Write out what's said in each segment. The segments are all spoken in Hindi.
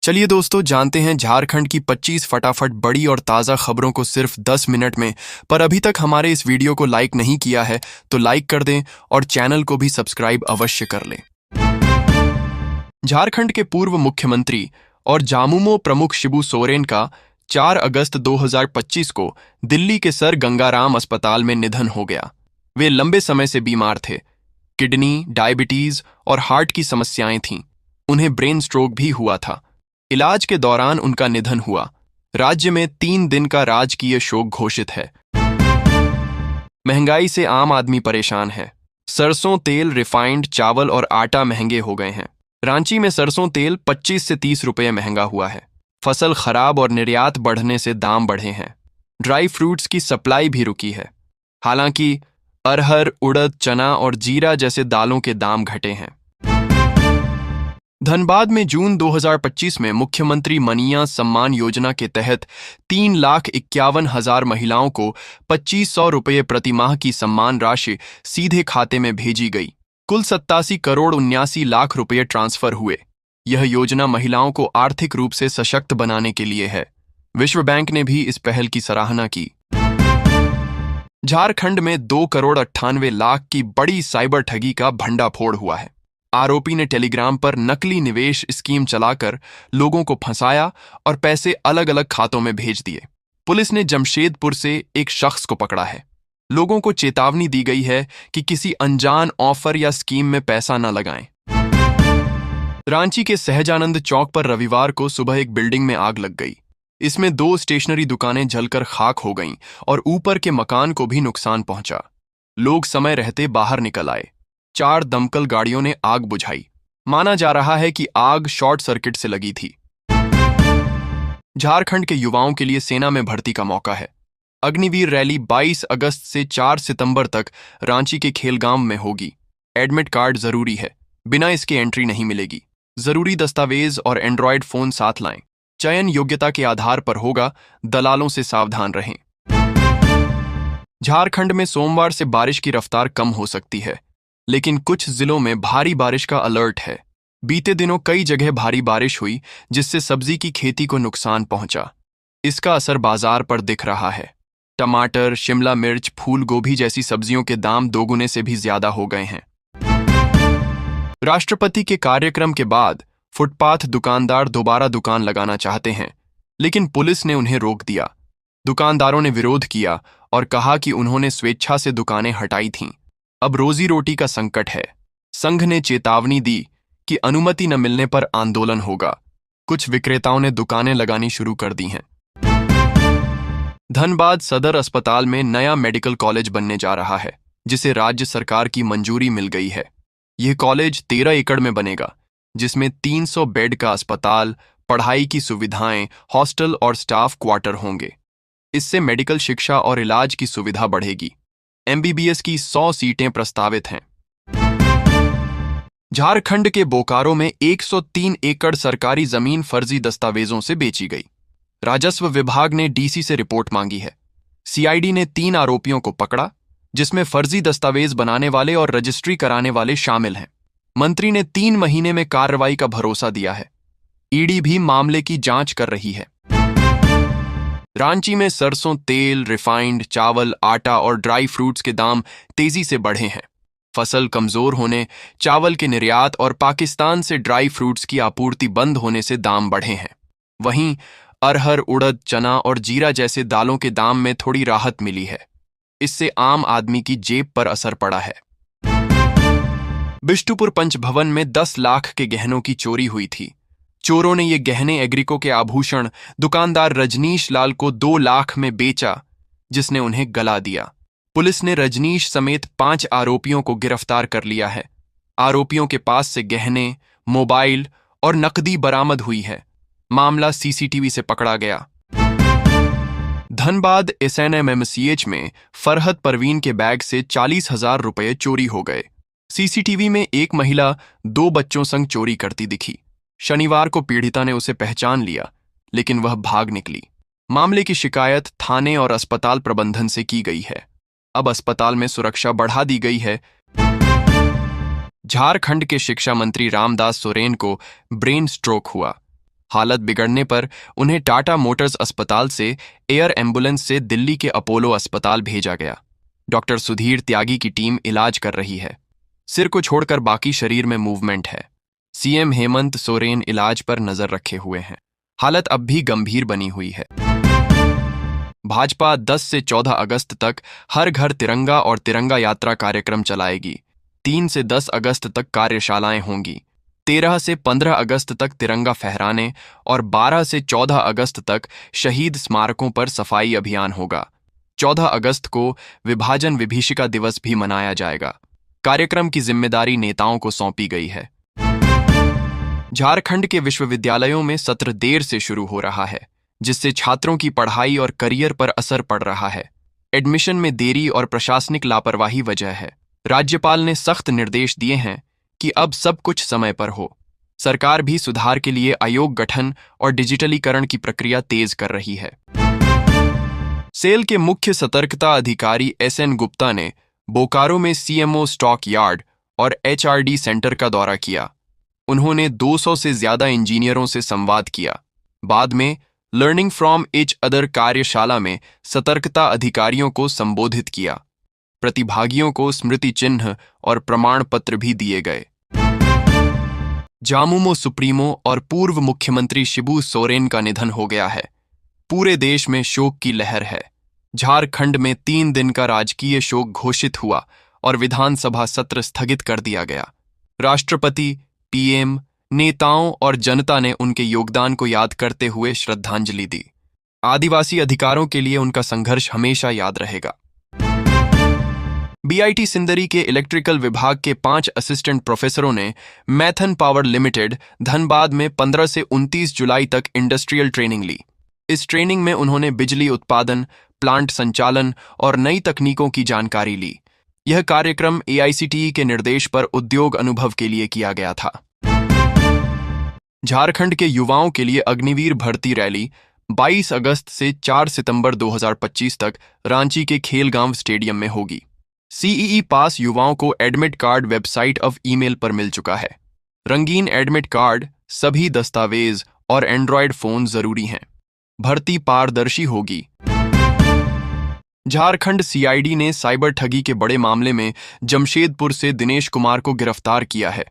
चलिए दोस्तों, जानते हैं झारखंड की 25 फटाफट बड़ी और ताज़ा खबरों को सिर्फ 10 मिनट में। पर अभी तक हमारे इस वीडियो को लाइक नहीं किया है तो लाइक कर दें और चैनल को भी सब्सक्राइब अवश्य कर लें। झारखंड के पूर्व मुख्यमंत्री और झामुमो प्रमुख शिबू सोरेन का 4 अगस्त 2025 को दिल्ली के सर गंगाराम अस्पताल में निधन हो गया। वे लंबे समय से बीमार थे। किडनी, डायबिटीज और हार्ट की समस्याएं थीं। उन्हें ब्रेन स्ट्रोक भी हुआ था। इलाज के दौरान उनका निधन हुआ। राज्य में 3 दिन का राजकीय शोक घोषित है। महंगाई से आम आदमी परेशान है। सरसों तेल, रिफाइंड चावल और आटा महंगे हो गए हैं। रांची में सरसों तेल 25 से 30 रुपये महंगा हुआ है। फसल खराब और निर्यात बढ़ने से दाम बढ़े हैं। ड्राई फ्रूट्स की सप्लाई भी रुकी है। हालांकि अरहर, उड़द, चना और जीरा जैसे दालों के दाम घटे हैं। धनबाद में जून 2025 में मुख्यमंत्री मनीया सम्मान योजना के तहत 3,51,000 महिलाओं को 2,500 रुपये प्रतिमाह की सम्मान राशि सीधे खाते में भेजी गई। कुल 87 करोड़ 79 लाख रुपये ट्रांसफर हुए। यह योजना महिलाओं को आर्थिक रूप से सशक्त बनाने के लिए है। विश्व बैंक ने भी इस पहल की सराहना की। झारखंड में 2 करोड़ 98 लाख की बड़ी साइबर ठगी का भंडाफोड़ हुआ है। आरोपी ने टेलीग्राम पर नकली निवेश स्कीम चलाकर लोगों को फंसाया और पैसे अलग अलग खातों में भेज दिए। पुलिस ने जमशेदपुर से एक शख्स को पकड़ा है। लोगों को चेतावनी दी गई है कि किसी अनजान ऑफर या स्कीम में पैसा न लगाएं। रांची के सहजानंद चौक पर रविवार को सुबह एक बिल्डिंग में आग लग गई। इसमें 2 स्टेशनरी दुकानें जलकर खाक हो गईं और ऊपर के मकान को भी नुकसान पहुंचा। लोग समय रहते बाहर निकल आए। 4 दमकल गाड़ियों ने आग बुझाई। माना जा रहा है कि आग शॉर्ट सर्किट से लगी थी। झारखंड के युवाओं के लिए सेना में भर्ती का मौका है। अग्निवीर रैली 22 अगस्त से 4 सितंबर तक रांची के खेलगांव में होगी। एडमिट कार्ड जरूरी है, बिना इसके एंट्री नहीं मिलेगी। जरूरी दस्तावेज और एंड्रॉयड फोन साथ लाएं। चयन योग्यता के आधार पर होगा, दलालों से सावधान रहें। झारखंड में सोमवार से बारिश की रफ्तार कम हो सकती है, लेकिन कुछ जिलों में भारी बारिश का अलर्ट है। बीते दिनों कई जगह भारी बारिश हुई, जिससे सब्जी की खेती को नुकसान पहुंचा। इसका असर बाजार पर दिख रहा है। टमाटर, शिमला मिर्च, फूल गोभी जैसी सब्जियों के दाम दोगुने से भी ज्यादा हो गए हैं। राष्ट्रपति के कार्यक्रम के बाद फुटपाथ दुकानदार दोबारा दुकान लगाना चाहते हैं, लेकिन पुलिस ने उन्हें रोक दिया। दुकानदारों ने विरोध किया और कहा कि उन्होंने स्वेच्छा से दुकानें हटाई थीं। अब रोजी रोटी का संकट है। संघ ने चेतावनी दी कि अनुमति न मिलने पर आंदोलन होगा। कुछ विक्रेताओं ने दुकानें लगानी शुरू कर दी हैं। धनबाद सदर अस्पताल में नया मेडिकल कॉलेज बनने जा रहा है, जिसे राज्य सरकार की मंजूरी मिल गई है। यह कॉलेज 13 एकड़ में बनेगा, जिसमें 300 बेड का अस्पताल, पढ़ाई की सुविधाएं, हॉस्टल और स्टाफ क्वार्टर होंगे। इससे मेडिकल शिक्षा और इलाज की सुविधा बढ़ेगी। MBBS की 100 सीटें प्रस्तावित हैं। झारखंड के बोकारो में 103 एकड़ सरकारी जमीन फर्जी दस्तावेजों से बेची गई। राजस्व विभाग ने DC से रिपोर्ट मांगी है। CID ने 3 आरोपियों को पकड़ा, जिसमें फर्जी दस्तावेज बनाने वाले और रजिस्ट्री कराने वाले शामिल हैं। मंत्री ने 3 महीने में कार्रवाई का भरोसा दिया है। ED भी मामले की जांच कर रही है। रांची में सरसों तेल, रिफाइंड चावल, आटा और ड्राई फ्रूट्स के दाम तेजी से बढ़े हैं। फसल कमजोर होने, चावल के निर्यात और पाकिस्तान से ड्राई फ्रूट्स की आपूर्ति बंद होने से दाम बढ़े हैं। वहीं अरहर, उड़द, चना और जीरा जैसे दालों के दाम में थोड़ी राहत मिली है। इससे आम आदमी की जेब पर असर पड़ा है। बिष्टुपुर पंचभवन में 10 लाख के गहनों की चोरी हुई थी। चोरों ने ये गहने एग्रीको के आभूषण दुकानदार रजनीश लाल को 2 लाख में बेचा, जिसने उन्हें गला दिया। पुलिस ने रजनीश समेत 5 आरोपियों को गिरफ्तार कर लिया है। आरोपियों के पास से गहने, मोबाइल और नकदी बरामद हुई है। मामला CCTV से पकड़ा गया। धनबाद SNMMCH में फरहत परवीन के बैग से 40,000 रुपये चोरी हो गए। CCTV में एक महिला 2 बच्चों संग चोरी करती दिखी। शनिवार को पीड़िता ने उसे पहचान लिया, लेकिन वह भाग निकली। मामले की शिकायत थाने और अस्पताल प्रबंधन से की गई है। अब अस्पताल में सुरक्षा बढ़ा दी गई है। झारखंड के शिक्षा मंत्री रामदास सोरेन को ब्रेन स्ट्रोक हुआ। हालत बिगड़ने पर उन्हें टाटा मोटर्स अस्पताल से एयर एम्बुलेंस से दिल्ली के अपोलो अस्पताल भेजा गया। डॉक्टर सुधीर त्यागी की टीम इलाज कर रही है। सिर को छोड़कर बाकी शरीर में मूवमेंट है। सीएम हेमंत सोरेन इलाज पर नजर रखे हुए हैं। हालत अब भी गंभीर बनी हुई है। भाजपा 10 से 14 अगस्त तक हर घर तिरंगा और तिरंगा यात्रा कार्यक्रम चलाएगी। 3 से 10 अगस्त तक कार्यशालाएं होंगी। 13 से 15 अगस्त तक तिरंगा फहराने और 12 से 14 अगस्त तक शहीद स्मारकों पर सफाई अभियान होगा। 14 अगस्त को विभाजन विभीषिका दिवस भी मनाया जाएगा। कार्यक्रम की जिम्मेदारी नेताओं को सौंपी गई है। झारखंड के विश्वविद्यालयों में सत्र देर से शुरू हो रहा है, जिससे छात्रों की पढ़ाई और करियर पर असर पड़ रहा है। एडमिशन में देरी और प्रशासनिक लापरवाही वजह है। राज्यपाल ने सख्त निर्देश दिए हैं कि अब सब कुछ समय पर हो। सरकार भी सुधार के लिए आयोग गठन और डिजिटलीकरण की प्रक्रिया तेज कर रही है। सेल के मुख्य सतर्कता अधिकारी एसएन गुप्ता ने बोकारो में सीएमओ स्टॉक यार्ड और एचआरडी सेंटर का दौरा किया। उन्होंने 200 से ज्यादा इंजीनियरों से संवाद किया। बाद में लर्निंग फ्रॉम ईच अदर कार्यशाला में सतर्कता अधिकारियों को संबोधित किया। प्रतिभागियों को स्मृति चिन्ह और प्रमाण पत्र भी दिए गए। जामुमो सुप्रीमो और पूर्व मुख्यमंत्री शिबू सोरेन का निधन हो गया है। पूरे देश में शोक की लहर है। झारखंड में 3 दिन का राजकीय शोक घोषित हुआ और विधानसभा सत्र स्थगित कर दिया गया। राष्ट्रपति, पीएम, नेताओं और जनता ने उनके योगदान को याद करते हुए श्रद्धांजलि दी। आदिवासी अधिकारों के लिए उनका संघर्ष हमेशा याद रहेगा। बीआईटी सिंदरी के इलेक्ट्रिकल विभाग के 5 असिस्टेंट प्रोफेसरों ने मैथन पावर लिमिटेड, धनबाद में 15 से 29 जुलाई तक इंडस्ट्रियल ट्रेनिंग ली। इस ट्रेनिंग में उन्होंने बिजली उत्पादन, प्लांट संचालन और नई तकनीकों की जानकारी ली। यह कार्यक्रम एआईसीटीई के निर्देश पर उद्योग अनुभव के लिए किया गया था। झारखंड के युवाओं के लिए अग्निवीर भर्ती रैली 22 अगस्त से 4 सितंबर 2025 तक रांची के खेलगांव स्टेडियम में होगी। सीईई पास युवाओं को admit card website of email पर मिल चुका है। रंगीन एडमिट कार्ड, सभी दस्तावेज और एंड्रॉयड फोन जरूरी हैं। भर्ती पारदर्शी होगी। झारखंड सीआईडी ने साइबर ठगी के बड़े मामले में जमशेदपुर से दिनेश कुमार को गिरफ्तार किया है।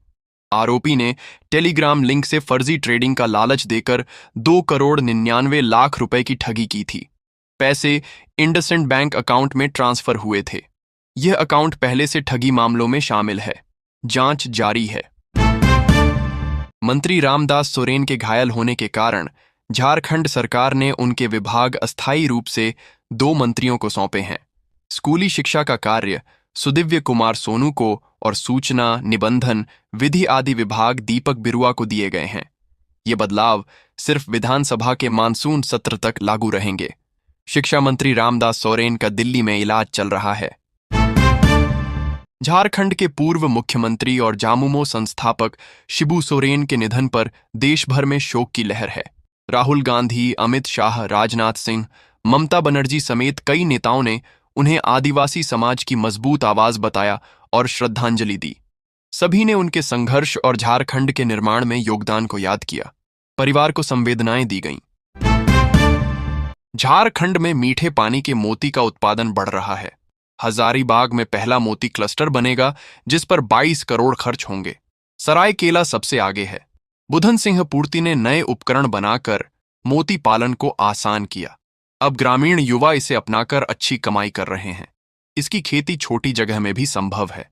आरोपी ने टेलीग्राम लिंक से फर्जी ट्रेडिंग का लालच देकर 2,99,00,000 रुपए की ठगी की थी। पैसे इंडसइंड बैंक अकाउंट में ट्रांसफर हुए थे। यह अकाउंट पहले से ठगी मामलों में शामिल है। जांच जारी है। मंत्री रामदास सोरेन के घायल होने के कारण झारखंड सरकार ने उनके विभाग अस्थायी रूप से 2 मंत्रियों को सौंपे हैं। स्कूली शिक्षा का कार्य सुदिव्य कुमार सोनू को और सूचना, निबंधन, विधि आदि विभाग दीपक बिरुआ को दिए गए हैं। ये बदलाव सिर्फ विधानसभा के मानसून सत्र तक लागू रहेंगे। शिक्षा मंत्री रामदास सोरेन का दिल्ली में इलाज चल रहा है। झारखंड के पूर्व मुख्यमंत्री और जामुमो संस्थापक शिबू सोरेन के निधन पर देश भर में शोक की लहर है। राहुल गांधी, अमित शाह, राजनाथ सिंह, ममता बनर्जी समेत कई नेताओं ने उन्हें आदिवासी समाज की मजबूत आवाज बताया और श्रद्धांजलि दी। सभी ने उनके संघर्ष और झारखंड के निर्माण में योगदान को याद किया। परिवार को संवेदनाएं दी गईं। झारखंड में मीठे पानी के मोती का उत्पादन बढ़ रहा है। हजारीबाग में पहला मोती क्लस्टर बनेगा, जिस पर 22 करोड़ खर्च होंगे। सरायकेला सबसे आगे है। बुधन सिंह पूर्ति ने नए उपकरण बनाकर मोती पालन को आसान किया। अब ग्रामीण युवा इसे अपनाकर अच्छी कमाई कर रहे हैं। इसकी खेती छोटी जगह में भी संभव है।